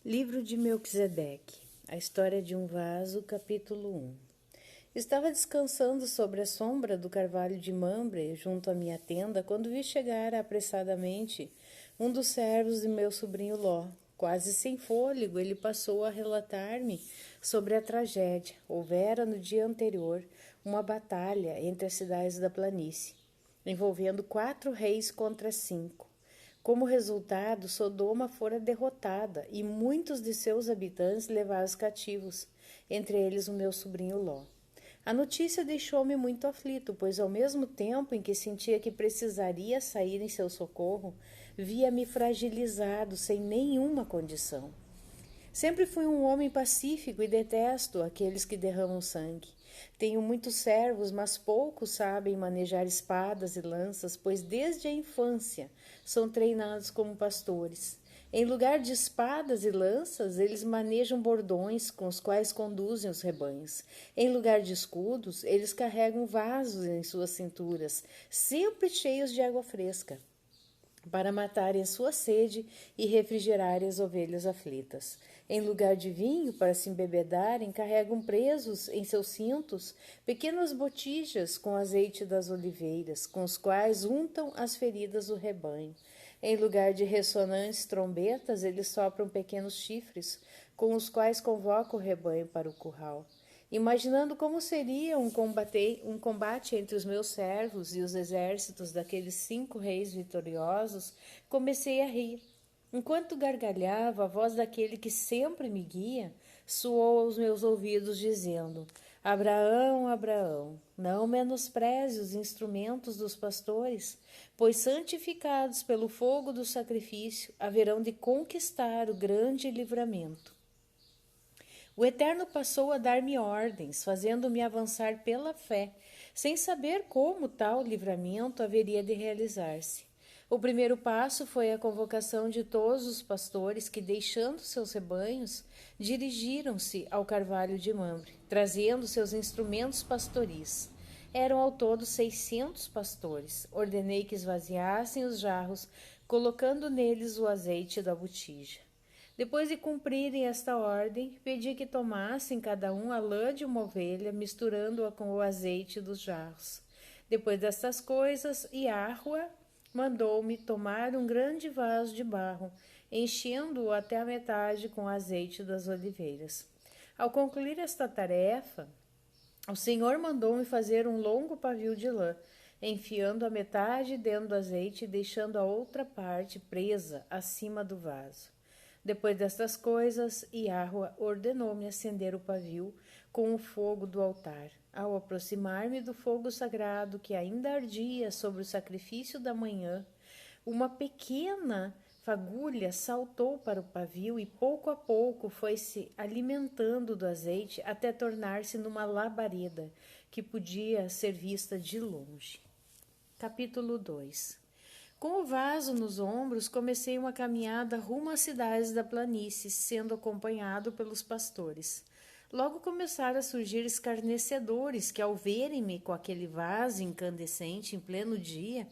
Livro de Melquisedeque, a história de um vaso, capítulo 1. Estava descansando sobre a sombra do carvalho de Mambre, junto à minha tenda, quando vi chegar apressadamente um dos servos de meu sobrinho Ló. Quase sem fôlego, ele passou a relatar-me sobre a tragédia. Houvera no dia anterior uma batalha entre as cidades da planície, envolvendo 4 reis contra 5. Como resultado, Sodoma fora derrotada e muitos de seus habitantes levados cativos, entre eles o meu sobrinho Ló. A notícia deixou-me muito aflito, pois ao mesmo tempo em que sentia que precisaria sair em seu socorro, via-me fragilizado sem nenhuma condição. Sempre fui um homem pacífico e detesto aqueles que derramam sangue. Tenho muitos servos, mas poucos sabem manejar espadas e lanças, pois desde a infância são treinados como pastores. Em lugar de espadas e lanças, eles manejam bordões com os quais conduzem os rebanhos. Em lugar de escudos, eles carregam vasos em suas cinturas, sempre cheios de água fresca, para matarem a sua sede e refrigerarem as ovelhas aflitas. Em lugar de vinho, para se embebedarem, carregam presos em seus cintos pequenas botijas com azeite das oliveiras, com os quais untam as feridas do rebanho. Em lugar de ressonantes trombetas, eles sopram pequenos chifres, com os quais convocam o rebanho para o curral. Imaginando como seria um combate entre os meus servos e os exércitos daqueles 5 reis vitoriosos, comecei a rir. Enquanto gargalhava, a voz daquele que sempre me guia soou aos meus ouvidos, dizendo: Abraão, Abraão, não menospreze os instrumentos dos pastores, pois santificados pelo fogo do sacrifício, haverão de conquistar o grande livramento. O Eterno passou a dar-me ordens, fazendo-me avançar pela fé, sem saber como tal livramento haveria de realizar-se. O primeiro passo foi a convocação de todos os pastores que, deixando seus rebanhos, dirigiram-se ao carvalho de Mamre, trazendo seus instrumentos pastoris. Eram ao todo 600 pastores. Ordenei que esvaziassem os jarros, colocando neles o azeite da botija. Depois de cumprirem esta ordem, pedi que tomassem cada um a lã de uma ovelha, misturando-a com o azeite dos jarros. Depois destas coisas, Iahua mandou-me tomar um grande vaso de barro, enchendo-o até a metade com o azeite das oliveiras. Ao concluir esta tarefa, o Senhor mandou-me fazer um longo pavio de lã, enfiando a metade dentro do azeite e deixando a outra parte presa acima do vaso. Depois destas coisas, Iahua ordenou-me acender o pavio com o fogo do altar. Ao aproximar-me do fogo sagrado que ainda ardia sobre o sacrifício da manhã, uma pequena fagulha saltou para o pavio e pouco a pouco foi-se alimentando do azeite até tornar-se numa labareda que podia ser vista de longe. Capítulo 2. Com o vaso nos ombros, comecei uma caminhada rumo às cidades da planície, sendo acompanhado pelos pastores. Logo começaram a surgir escarnecedores que, ao verem-me com aquele vaso incandescente em pleno dia,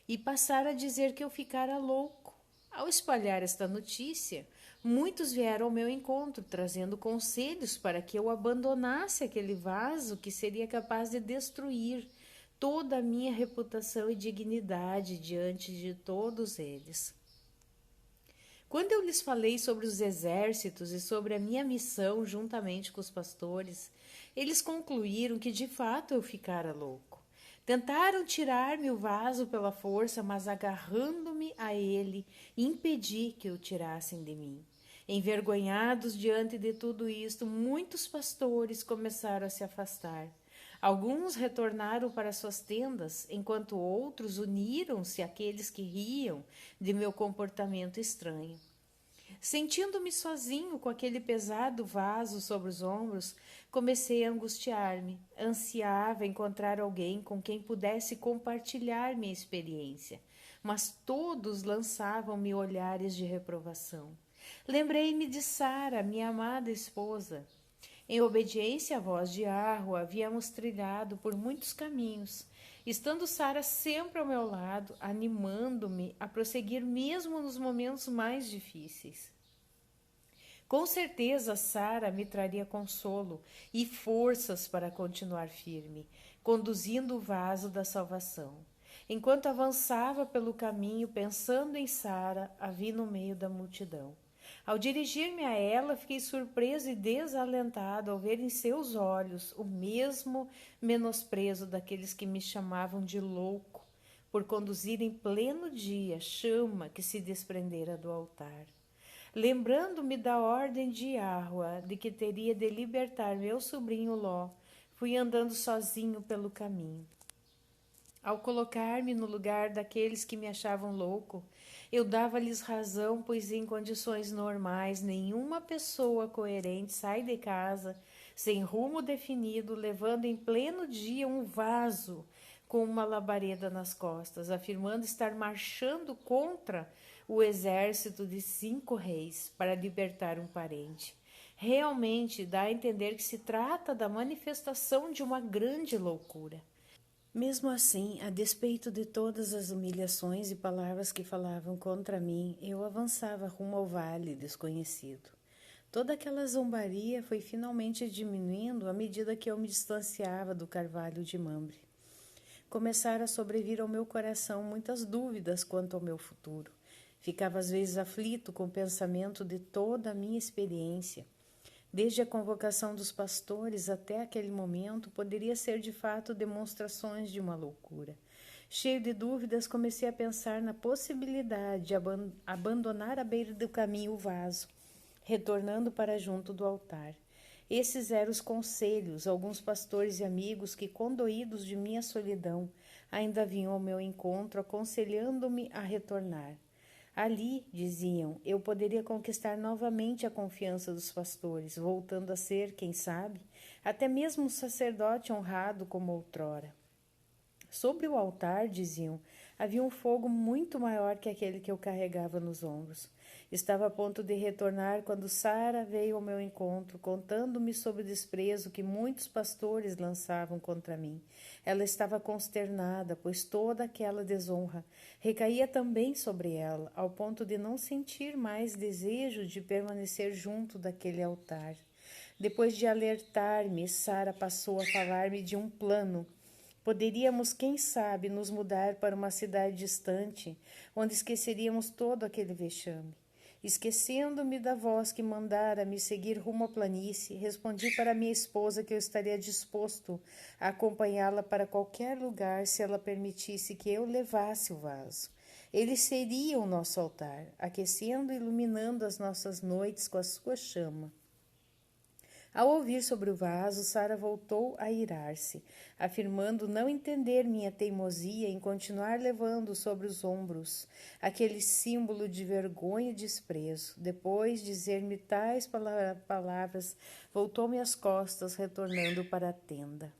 e passaram a dizer que eu ficara louco. Ao espalhar esta notícia, muitos vieram ao meu encontro, trazendo conselhos para que eu abandonasse aquele vaso que seria capaz de destruir toda a minha reputação e dignidade diante de todos eles. Quando eu lhes falei sobre os exércitos e sobre a minha missão juntamente com os pastores, eles concluíram que de fato eu ficara louco. Tentaram tirar-me o vaso pela força, mas agarrando-me a ele, impedi que o tirassem de mim. Envergonhados diante de tudo isto, muitos pastores começaram a se afastar. Alguns retornaram para suas tendas, enquanto outros uniram-se àqueles que riam de meu comportamento estranho. Sentindo-me sozinho com aquele pesado vaso sobre os ombros, comecei a angustiar-me. Ansiava encontrar alguém com quem pudesse compartilhar minha experiência, mas todos lançavam-me olhares de reprovação. Lembrei-me de Sara, minha amada esposa. Em obediência à voz de Iahua, havíamos trilhado por muitos caminhos, estando Sara sempre ao meu lado, animando-me a prosseguir mesmo nos momentos mais difíceis. Com certeza, Sara me traria consolo e forças para continuar firme, conduzindo o vaso da salvação. Enquanto avançava pelo caminho, pensando em Sara, a vi no meio da multidão. Ao dirigir-me a ela, fiquei surpreso e desalentado ao ver em seus olhos o mesmo menosprezo daqueles que me chamavam de louco, por conduzir em pleno dia chama que se desprendera do altar. Lembrando-me da ordem de Yahua de que teria de libertar meu sobrinho Ló, fui andando sozinho pelo caminho. Ao colocar-me no lugar daqueles que me achavam louco, eu dava-lhes razão, pois em condições normais nenhuma pessoa coerente sai de casa sem rumo definido, levando em pleno dia um vaso com uma labareda nas costas, afirmando estar marchando contra o exército de 5 reis para libertar um parente. Realmente dá a entender que se trata da manifestação de uma grande loucura. Mesmo assim, a despeito de todas as humilhações e palavras que falavam contra mim, eu avançava rumo ao vale desconhecido. Toda aquela zombaria foi finalmente diminuindo à medida que eu me distanciava do carvalho de Mambre. Começaram a sobrevir ao meu coração muitas dúvidas quanto ao meu futuro. Ficava às vezes aflito com o pensamento de toda a minha experiência. Desde a convocação dos pastores até aquele momento, poderia ser de fato demonstrações de uma loucura. Cheio de dúvidas, comecei a pensar na possibilidade de abandonar à beira do caminho o vaso, retornando para junto do altar. Esses eram os conselhos, alguns pastores e amigos que, condoídos de minha solidão, ainda vinham ao meu encontro, aconselhando-me a retornar. Ali, diziam, eu poderia conquistar novamente a confiança dos pastores, voltando a ser, quem sabe, até mesmo um sacerdote honrado como outrora. Sobre o altar, diziam, havia um fogo muito maior que aquele que eu carregava nos ombros. Estava a ponto de retornar quando Sara veio ao meu encontro, contando-me sobre o desprezo que muitos pastores lançavam contra mim. Ela estava consternada, pois toda aquela desonra recaía também sobre ela, ao ponto de não sentir mais desejo de permanecer junto daquele altar. Depois de alertar-me, Sara passou a falar-me de um plano. Poderíamos, quem sabe, nos mudar para uma cidade distante, onde esqueceríamos todo aquele vexame. Esquecendo-me da voz que mandara me seguir rumo à planície, respondi para minha esposa que eu estaria disposto a acompanhá-la para qualquer lugar se ela permitisse que eu levasse o vaso. Ele seria o nosso altar, aquecendo e iluminando as nossas noites com a sua chama. Ao ouvir sobre o vaso, Sara voltou a irar-se, afirmando não entender minha teimosia em continuar levando sobre os ombros aquele símbolo de vergonha e desprezo. Depois de dizer-me tais palavras, voltou-me as costas, retornando para a tenda.